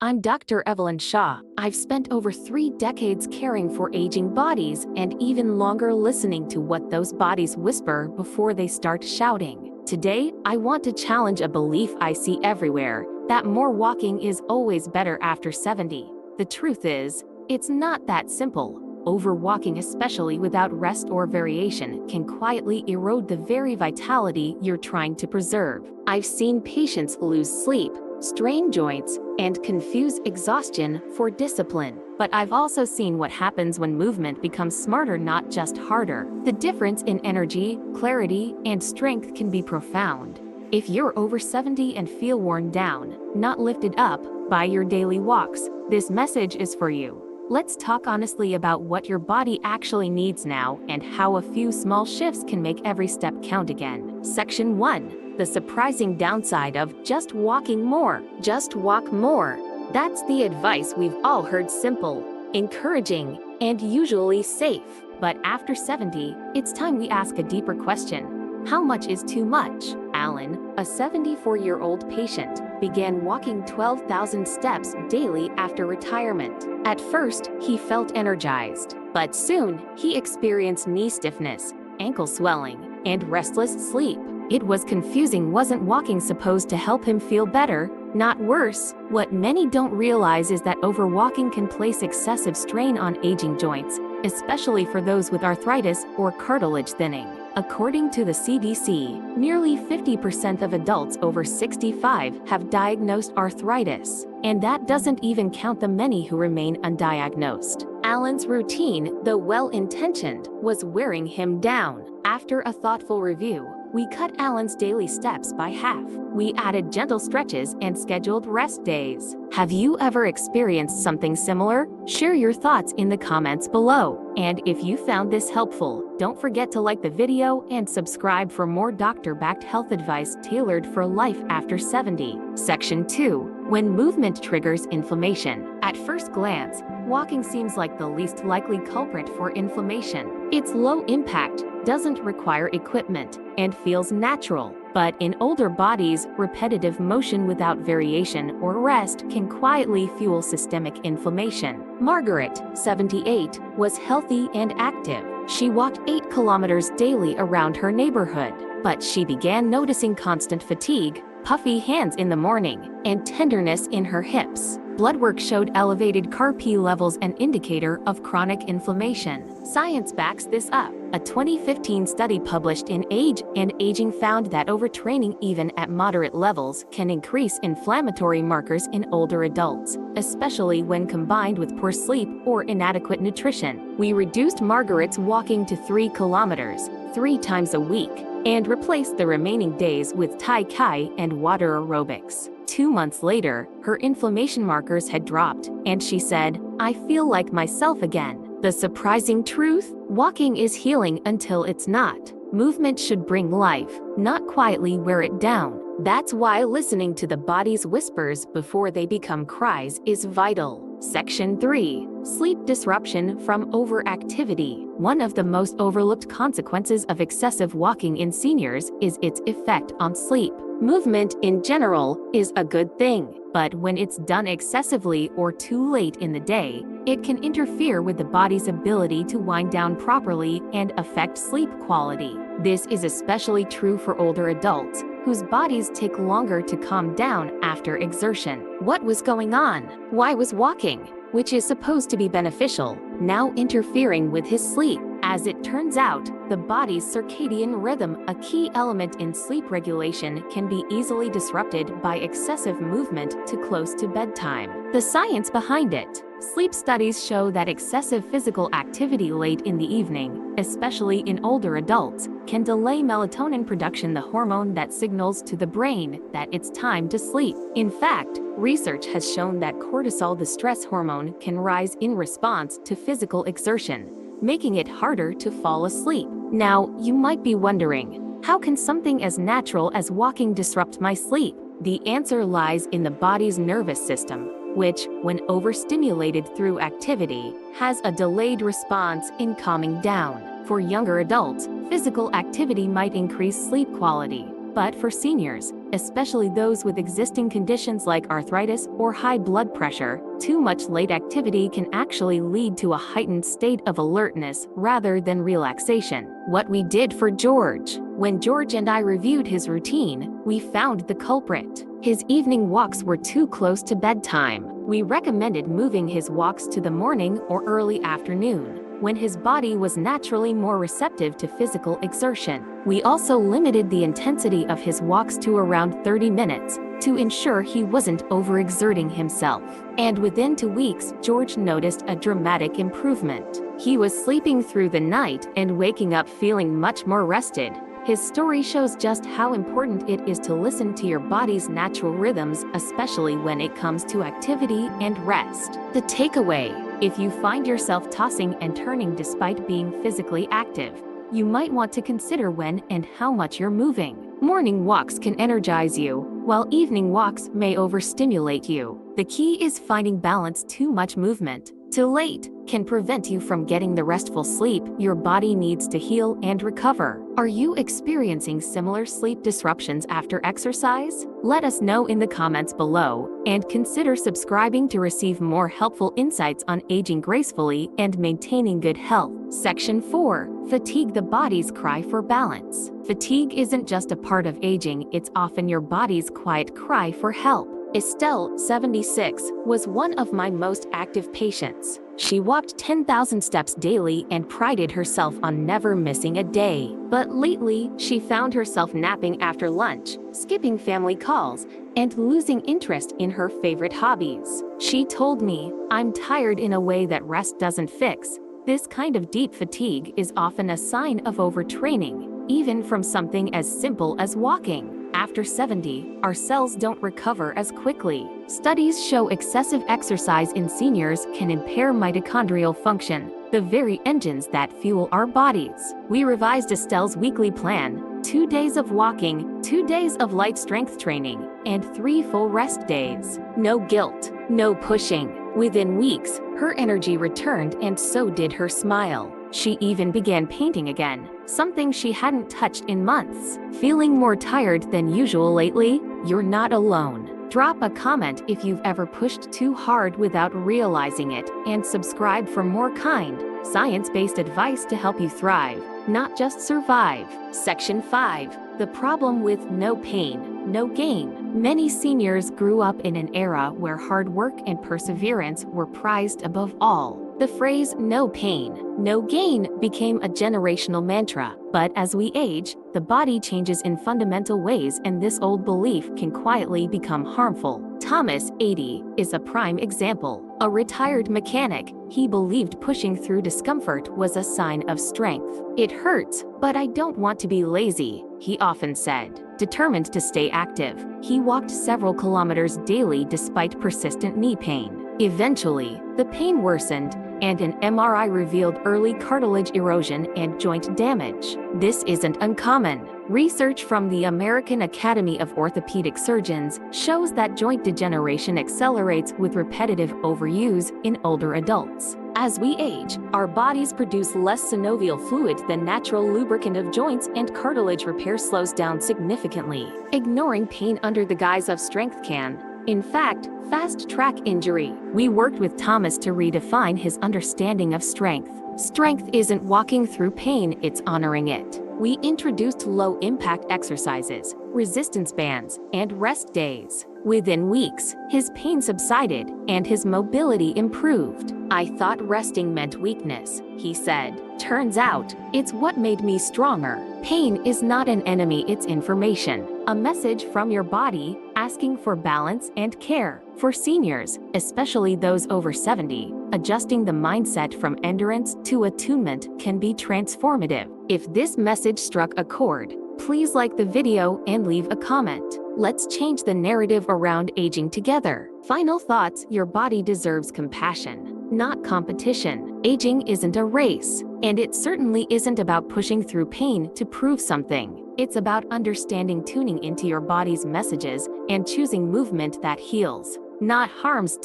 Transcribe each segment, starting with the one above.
I'm Dr. Evelyn Shaw. I've spent over 3 decades caring for aging bodies and even longer listening to what those bodies whisper before they start shouting. Today, I want to challenge a belief I see everywhere, that more walking is always better after 70. The truth is, it's not that simple. Overwalking, especially without rest or variation, can quietly erode the very vitality you're trying to preserve. I've seen patients lose sleep, strain joints, and confuse exhaustion for discipline. But I've also seen what happens when movement becomes smarter, not just harder. The difference in energy, clarity, and strength can be profound. If you're over 70 and feel worn down, not lifted up by your daily walks, this message is for you. Let's talk honestly about what your body actually needs now and how a few small shifts can make every step count again. Section 1. The surprising downside of just walking more. Just walk more. That's the advice we've all heard: simple, encouraging, and usually safe. But after 70, it's time we ask a deeper question. How much is too much? Alan, a 74-year-old patient, began walking 12,000 steps daily after retirement. At first, he felt energized, but soon he experienced knee stiffness, ankle swelling, and restless sleep. It was confusing. Wasn't walking supposed to help him feel better, not worse? What many don't realize is that overwalking can place excessive strain on aging joints, especially for those with arthritis or cartilage thinning. According to the CDC, nearly 50% of adults over 65 have diagnosed arthritis, and that doesn't even count the many who remain undiagnosed. Alan's routine, though well-intentioned, was wearing him down. After a thoughtful review, we cut Alan's daily steps by half. We added gentle stretches and scheduled rest days. Have you ever experienced something similar? Share your thoughts in the comments below. And if you found this helpful, don't forget to like the video and subscribe for more doctor-backed health advice tailored for life after 70. Section 2. When movement triggers inflammation. At first glance, walking seems like the least likely culprit for inflammation. It's low impact, doesn't require equipment, and feels natural. But in older bodies, repetitive motion without variation or rest can quietly fuel systemic inflammation. Margaret, 78, was healthy and active. She walked 8 kilometers daily around her neighborhood, but she began noticing constant fatigue, puffy hands in the morning, and tenderness in her hips. Blood work showed elevated CRP levels, an indicator of chronic inflammation. Science backs this up. A 2015 study published in Age and Aging found that overtraining, even at moderate levels, can increase inflammatory markers in older adults, especially when combined with poor sleep or inadequate nutrition. We reduced Margaret's walking to 3 kilometers, 3 times a week, and replaced the remaining days with Tai Chi and water aerobics. 2 months later, her inflammation markers had dropped, and she said, "I feel like myself again." The surprising truth? Walking is healing until it's not. Movement should bring life, not quietly wear it down. That's why listening to the body's whispers before they become cries is vital. Section 3. Sleep disruption from overactivity. One of the most overlooked consequences of excessive walking in seniors is its effect on sleep. Movement in general is a good thing, but when it's done excessively or too late in the day, it can interfere with the body's ability to wind down properly and affect sleep quality. This is especially true for older adults, whose bodies take longer to calm down after exertion. What was going on? Why was walking, which is supposed to be beneficial, now interfering with his sleep? As it turns out, the body's circadian rhythm, a key element in sleep regulation, can be easily disrupted by excessive movement too close to bedtime. The science behind it. Sleep studies show that excessive physical activity late in the evening, especially in older adults, can delay melatonin production, the hormone that signals to the brain that it's time to sleep. In fact, research has shown that cortisol, the stress hormone, can rise in response to physical exertion, making it harder to fall asleep. Now, you might be wondering, how can something as natural as walking disrupt my sleep? The answer lies in the body's nervous system, which, when overstimulated through activity, has a delayed response in calming down. For younger adults, physical activity might increase sleep quality, but for seniors, especially those with existing conditions like arthritis or high blood pressure. Too much late activity can actually lead to a heightened state of alertness rather than relaxation. What we did for George. When George and I reviewed his routine, we found the culprit. His evening walks were too close to bedtime. We recommended moving his walks to the morning or early afternoon, when his body was naturally more receptive to physical exertion. We also limited the intensity of his walks to around 30 minutes to ensure he wasn't overexerting himself. And within 2 weeks, George noticed a dramatic improvement. He was sleeping through the night and waking up feeling much more rested. His story shows just how important it is to listen to your body's natural rhythms, especially when it comes to activity and rest. The takeaway: if you find yourself tossing and turning despite being physically active, you might want to consider when and how much you're moving. Morning walks can energize you, while evening walks may overstimulate you. The key is finding balance. Too much movement too late can prevent you from getting the restful sleep your body needs to heal and recover. Are you experiencing similar sleep disruptions after exercise? Let us know in the comments below, and consider subscribing to receive more helpful insights on aging gracefully and maintaining good health. Section 4. Fatigue, the body's cry for balance. Fatigue isn't just a part of aging, it's often your body's quiet cry for help. Estelle, 76, was one of my most active patients. She walked 10,000 steps daily and prided herself on never missing a day. But lately, she found herself napping after lunch, skipping family calls, and losing interest in her favorite hobbies. She told me, "I'm tired in a way that rest doesn't fix." This kind of deep fatigue is often a sign of overtraining, even from something as simple as walking. After 70, our cells don't recover as quickly. Studies show excessive exercise in seniors can impair mitochondrial function, the very engines that fuel our bodies. We revised Estelle's weekly plan: 2 days of walking, 2 days of light strength training, and 3 full rest days. No guilt, no pushing. Within weeks, her energy returned and so did her smile. She even began painting again, something she hadn't touched in months. Feeling more tired than usual lately? You're not alone. Drop a comment if you've ever pushed too hard without realizing it, and subscribe for more kind, science-based advice to help you thrive, not just survive. Section 5. The problem with no pain, no gain. Many seniors grew up in an era where hard work and perseverance were prized above all. The phrase "no pain, no gain" became a generational mantra. But as we age, the body changes in fundamental ways, and this old belief can quietly become harmful. Thomas, 80, is a prime example. A retired mechanic, he believed pushing through discomfort was a sign of strength. "It hurts, but I don't want to be lazy," he often said. Determined to stay active, he walked several kilometers daily despite persistent knee pain. Eventually, the pain worsened, and an MRI revealed early cartilage erosion and joint damage. This isn't uncommon. Research from the American Academy of Orthopedic Surgeons shows that joint degeneration accelerates with repetitive overuse in older adults. As we age, our bodies produce less synovial fluid than natural lubricant of joints, and cartilage repair slows down significantly. Ignoring pain under the guise of strength can, in fact, fast-track injury. We worked with Thomas to redefine his understanding of strength. Strength isn't walking through pain, it's honoring it. We introduced low-impact exercises, resistance bands, and rest days. Within weeks, his pain subsided and his mobility improved. "I thought resting meant weakness," he said. "Turns out, it's what made me stronger." Pain is not an enemy, it's information. A message from your body, asking for balance and care. For seniors, especially those over 70, adjusting the mindset from endurance to attunement can be transformative. If this message struck a chord, please like the video and leave a comment. Let's change the narrative around aging together. Final thoughts: your body deserves compassion, not competition. Aging isn't a race, and it certainly isn't about pushing through pain to prove something. It's about understanding, tuning into your body's messages, and choosing movement that heals, not harms.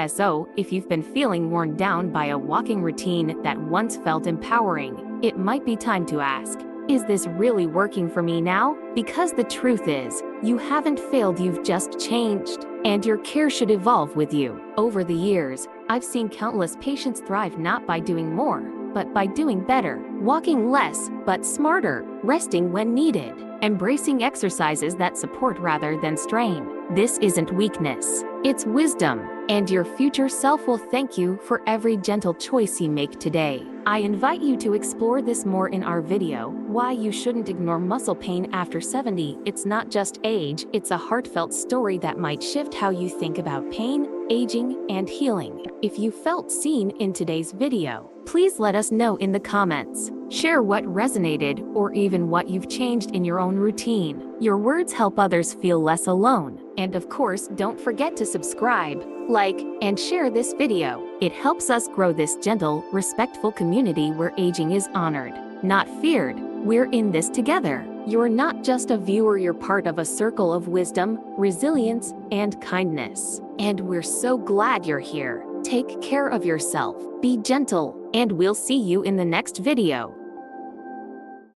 So, if you've been feeling worn down by a walking routine that once felt empowering, it might be time to ask, is this really working for me now? Because the truth is, You haven't failed, you've just changed. And your care should evolve with you. Over the years, I've seen countless patients thrive not by doing more, but by doing better. Walking less, but smarter. Resting when needed. Embracing exercises that support rather than strain. This isn't weakness, it's wisdom. And your future self will thank you for every gentle choice you make today. I invite you to explore this more in our video, Why You Shouldn't Ignore Muscle Pain After 70. It's not just age, it's a heartfelt story that might shift how you think about pain, aging, and healing. If you felt seen in today's video, please let us know in the comments. Share what resonated or even what you've changed in your own routine. Your words help others feel less alone. And of course, don't forget to subscribe, like, and share this video. It helps us grow this gentle, respectful community where aging is honored, not feared. We're in this together. You're not just a viewer, you're part of a circle of wisdom, resilience, and kindness. And we're so glad you're here. Take care of yourself, be gentle, and we'll see you in the next video.